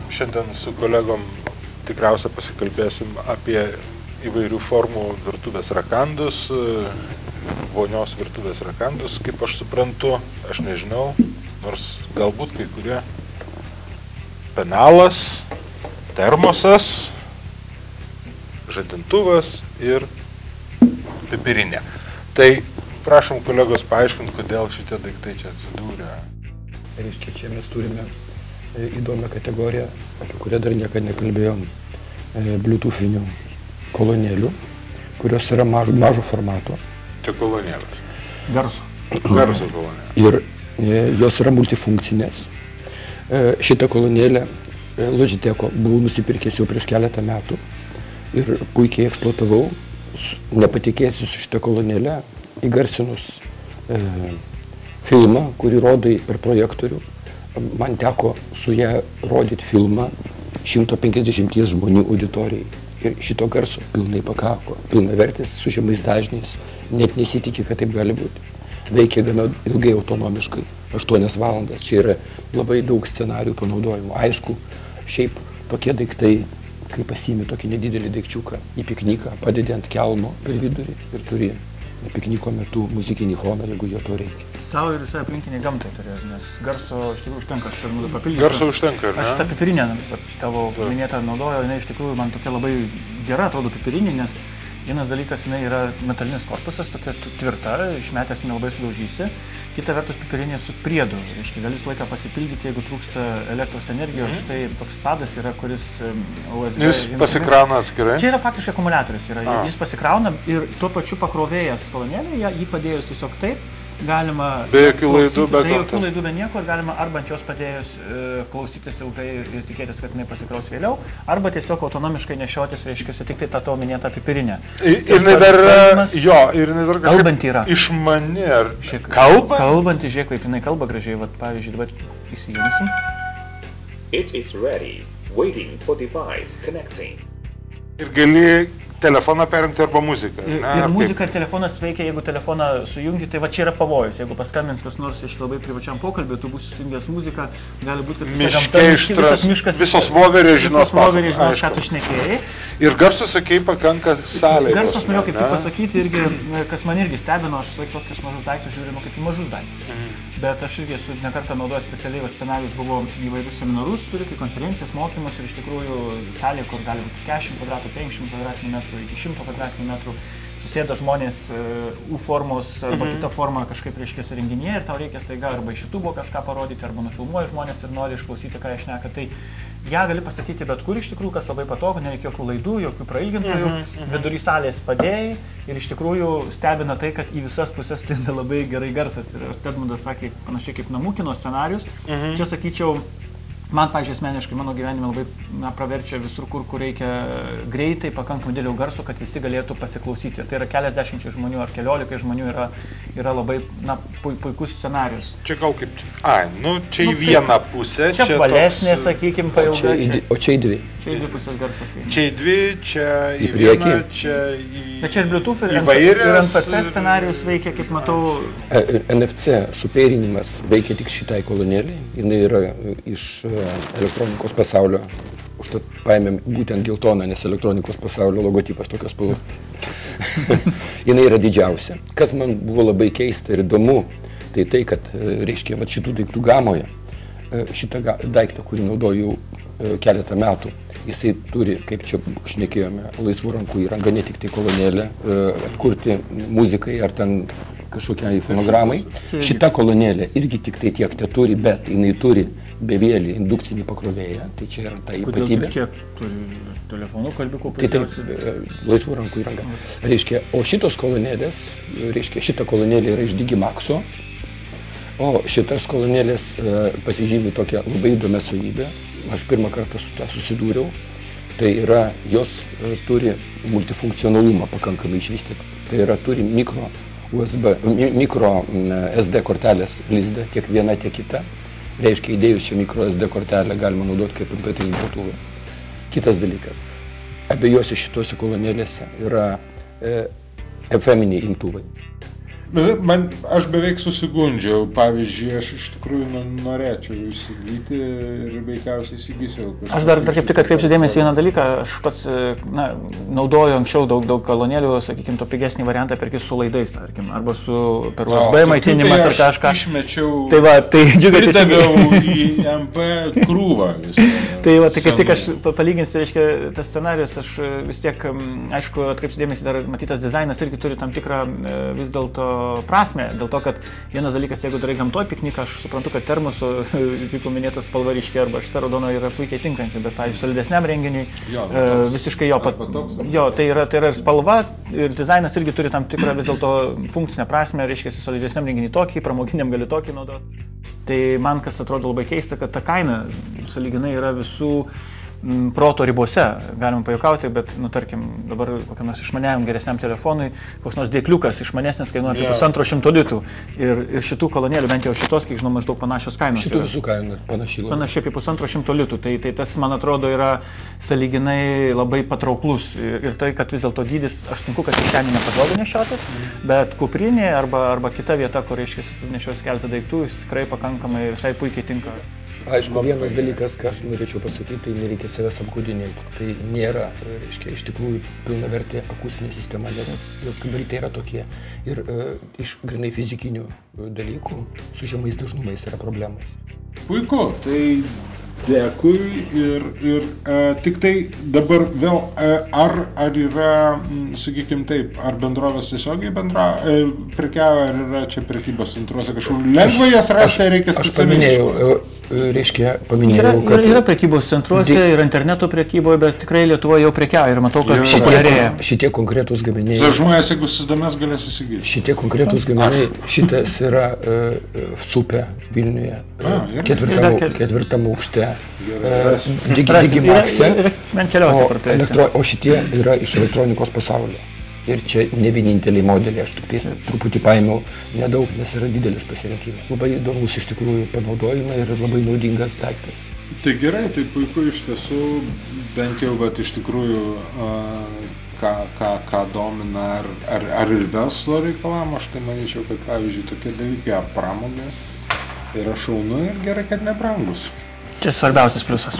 Šiandien su kolegom tikriausiai pasikalbėsim apie įvairių formų virtuvės rakandus, vonios virtuvės rakandus, kaip aš suprantu, aš nežinau, nors galbūt kai kurie penalas, termosas, žadintuvas ir pipirinė. Tai prašom kolegos paaiškinti, kodėl šitie daiktai čia atsidūrė. Reiškia, čia mes turime įdomią kategoriją, apie kurią dar niekada nekalbėjom, bluetoothinių kolonėlių, kurios yra mažo formato. Čia kolonėlės. Garso kolonėlės. Ir jos yra multifunkcinės. Šitą kolonėlę Logiteco buvau nusipirkęs jau prieš keletą metų ir puikiai eksploatavau. Nepatikėsiu su šitą kolonėlę įgarsinus filmą, kurį rodai per projektorių. Man teko su ją rodyti filmą 150 žmonių auditorijai. Ir šito garso pilnai pakako, pilnavertis, su žemais dažniais, net nesitikė, kad taip gali būti. Veikia gana ilgai autonomiškai, 8 valandas. Čia yra labai daug scenarijų panaudojimo. Aišku, šiaip tokie daiktai, kai pasiimi tokį nedidelį daikčiuką į pikniką, padedi ant kelmo per vidurį ir turi pikniko metu muzikinį foną, jeigu jo to reikia. Savo ir visai aplinkiniai gamtai turėjo, nes garso iš tikrųjų užtenka, aš čia papildysiu. Garso užtenka, ar ne? Aš šitą pipirinę tavo minėtą naudoju, jinai iš tikrųjų man tokia labai gera atrodo pipirinė, nes vienas dalykas, jinai yra metalinis korpusas, tokia tvirta, išmetęs nelabai sudaužysi. Kita vertus pipirinė su priedu, reiškia, gali visą laiką pasipildyti, jeigu trūksta elektros energijos. Štai toks padas yra, kuris USB... Jis pasikrauna atskirai? Čia yra faktiškai akumuliatorius, jis pasikrauna ir tuo pačiu pakrovėjas kolonėlėje, jį padėjus tiesiog taip, galima... Be jokių laidų, be jokių laidų, be nieko, ir galima arba ant jos padėjus klausytis ilgai ir tikėtis, kad jinai pasikraus vėliau, arba tiesiog autonomiškai nešiotis, reiškia, tik tai tą tavo minėtą pipirinę. Ir jinai dar yra, jo, ir jinai dar kalbanti yra. Išmani, ar kalba? Kalbanti, žiūrėk, kaip jinai kalba gražiai, vat, pavyzdžiui, dabar įsijungsim. It is ready, waiting for device connecting. Ir gali telefoną perimti arba muziką. Ir muzika ir telefonas veikia, jeigu telefoną sujungi, tai va čia yra pavojus. Jeigu paskambins kas nors iš labai privačiam pokalbiui, tu būsi sujungęs muziką, gali būti, kad visas miškas, visos voverės žinos, ką tu šnekėjai. Ir garsas, sakei, pakanka salėje. Garsas norėjau kaip tik pasakyti, irgi, kas man irgi stebino, aš laik tokius mažus daiktus žiūrėjau kaip į mažus daiktus. Bet aš irgi esu nekartą naudojęs specialiai, scenarius buvo įvairius seminarus, turi kai konferencijas, mokymus ir iš tikrųjų salė, kur gali būti 40 kvadratų, 500 kvadratinių metrų, iki 100 kvadratinių metrų, susėda žmonės U formos arba kitą formą kažkaip reiškia surenginėje ir tau reikia staiga arba iš YouTube kažką parodyti, arba nufilmuoji žmonės ir nori išklausyti, ką jie šneka. Tai ją gali pastatyti bet kur iš tikrųjų, kas labai patogu, nereikia jokių laidų, jokių prailgintojų, vidury salės padėjai ir iš tikrųjų stebina tai, kad į visas pusės sklinda labai gerai garsas. Ir Edmundas sakė panašiai kaip namų kino scenarius. Čia sakyčiau, man, pavyzdžiui, asmeniškai mano gyvenime labai praverčia visur, kur reikia greitai, pakankamai didelio garso, kad visi galėtų pasiklausyti. Ir tai yra keliasdešimčiai žmonių ar keliolikai žmonių yra labai puikus scenarius. Čia gal kaip... čia į vieną pusę. Čia palesnė, sakykim, pailga. O čia į dvi. Čia į dvi pusės garsas. Čia į dvi, čia į priekį. Vieną, čia į... Bet čia ir Bluetooth ir NFC scenarius veikia, kaip matau... NFC supėrinimas veikia tik šitai kolonėliai. Jinai yra iš elektronikos pasaulio. Užtat paėmėm būtent geltoną, nes elektronikos pasaulio logotipas tokios spalvos. Jinai yra didžiausia. Kas man buvo labai keista ir įdomu, tai kad, reiškia, šitų daiktų gamoje, šitą daiktą, kurį naudoju keletą metų, jisai turi, kaip čia šnekėjome, laisvų rankų įrangą, ne tik tai kolonėlę, atkurti muzikai ar ten kažkokiai fonogramai. Šita kolonėlė irgi tik tai tiek turi, bet jinai turi bevėlį indukcinį pakrovėją, tai čia yra ta ypatybė. Kodėl kiek turi telefonų kalbikų? Tai taip, laisvų rankų įranga. Reiškia, o šitos kolonėlės, reiškia, šita kolonėlė yra iš Digimaxo, o šitas kolonėlės pasižymi tokią labai įdomią savybę. Aš pirmą kartą su tą susidūriau. Tai yra, jos turi multifunkcionalumą pakankamai išvystyti. Tai yra, turi mikro SD kortelės lizdą, tiek viena, tiek kita. Reiškia, įdėjus šią mikro SD kortelę galima naudoti kaip MP3 grotuvą. Kitas dalykas, abiejose šitose kolonėlėse yra FM-iniai imtuvai. Aš beveik susigundžiau, pavyzdžiui, aš iš tikrųjų norėčiau įsigyti ir veikiausiai įsigysiu. Aš dar kaip tik atkreipsiu dėmesį vieną dalyką, aš pats naudoju anksčiau daug kolonėlių, sakykime, to pigesnį variantą perki su laidais, tarkim, arba per USB maitinimas ar kažką. Aš išmečiau, tai va, tai džiugiai pridaviau į MP krūvą visą. Tai va, tai kaip tik aš palyginsiu, reiškia, tas scenarius, aš vis tiek, aišku, atkreipsiu dėmesį, dar matytas dizainas irgi turi tam tikrą vis dėlto prasme, dėl to, kad vienas dalykas, jeigu darai gamtoj pikniką, aš suprantu, kad termosų, kaip minėtas spalva ryški arba šita raudona yra puikiai tinkanti, bet, pavyzdžiui, solidesniam renginiui visiškai jo, tai yra ir spalva, ir dizainas irgi turi tam tikrą vis dėlto funkcinę prasme, reiškia, solidesniam renginiui tokį, pramoginiam gali tokį naudoti. Tai man kas atrodo labai keista, kad ta kaina sąlyginai yra visų proto ribose, galima pajuokauti, bet, tarkim, dabar kokiam nors išmaniajam geresniam telefonui, koks nors dėkliukas išmanesnis kainuoja apie 150 litų. Ir šitų kolonėlių, bent jau šitos, kiek žinau, maždaug panašios kainos. Šitų visų kainų panašiai. Panašiai apie 150 litų. Tai tas, man atrodo, yra sąlyginai labai patrauklus. Ir tai, kad vis dėlto dydis, aš sutinku, kad kišenį nepatogu nešiotis, bet kuprinė arba kita vieta, kur, reiškia, nešios keletą daiktų, jis tikrai pakankamai visai puikiai tinka. Aišku, vienas dalykas, ką aš norėčiau pasakyti, tai nereikia savęs apgaudinėti. Tai nėra, reiškia, iš tikrųjų pilnavertė akustinė sistema, nes jos gabaritai yra tokie. Ir iš grinai fizikinių dalykų su žemais dažnumais yra problemos. Puiku, tai dėkui ir tik tai dabar vėl, ar yra, sakykime taip, ar bendrovės tiesiogiai prekiauja, ar yra čia prekybos centruose kažkur lengva jas rasti, reikia specialiai? Paminėjau, yra prekybos centruose, yra interneto prekyboje, bet tikrai Lietuvoje jau prekiauja ir matau, kad populiarėja. Šitie konkretūs gaminiai. Žmonės, jeigu susidomės, galės įsigyti. Šitie konkretūs gaminiai, šitas yra Supė Vilniuje, ketvirtam aukšte, Digimaxe, o šitie yra iš elektronikos pasaulio. Ir čia ne vieninteliai modeliai, aš tik truputį paėmiau nedaug, nes yra didelis pasirinkimas. Labai įdomus iš tikrųjų panaudojimai ir labai naudingas daiktas. Tai gerai, tai puiku iš tiesų, bent jau, bet iš tikrųjų, ką domina, ar ir verslo reikalavimo, aš tai manyčiau, kad pavyzdžiui tokie dalykai pramogai yra šaunu ir gerai, kad nebrangus. Čia svarbiausias pliusas.